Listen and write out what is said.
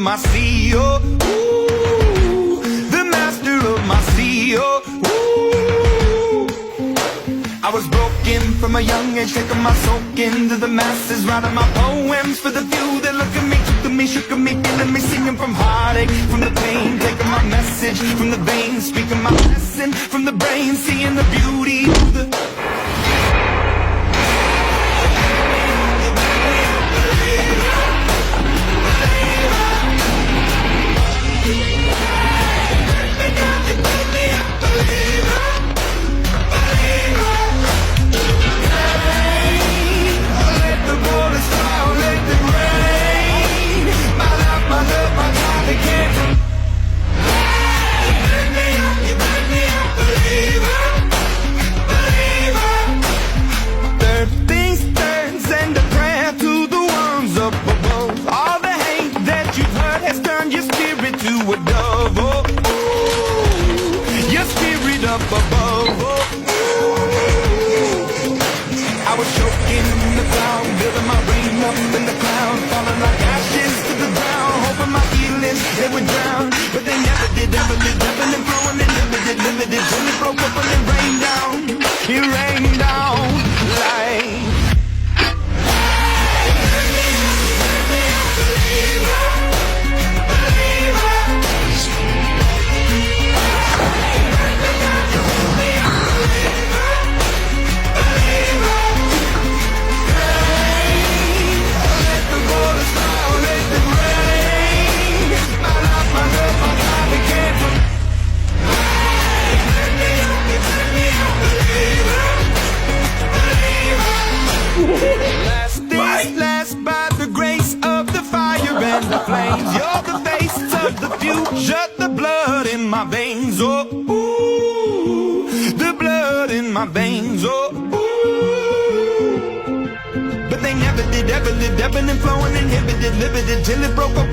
my CEO. Ooh, the master of my CEO. Ooh, I was broken from a young age, taking my soak into the masses, writing my poems for the few that look at me, took to me, shook at me, feeling me, singing from heartache, from the pain, taking my message from the veins, speaking my lesson from the brain, seeing the beauty through the a dove, oh, ooh, your spirit up above, oh, ooh. I was choking in the cloud, building my rain up in the cloud, falling like ashes to the ground, hoping my feelings they would drown, but they never did, ebbing and flowing and limited, till it broke up and it rained down, it rained down like. Last by the grace of the fire and the flames. You're the face of the future, the blood in my veins. Oh, ooh, the blood in my veins. Oh, ooh. But they never did, ever lived, ebbing and flowing, inhibited, limited, till it broke up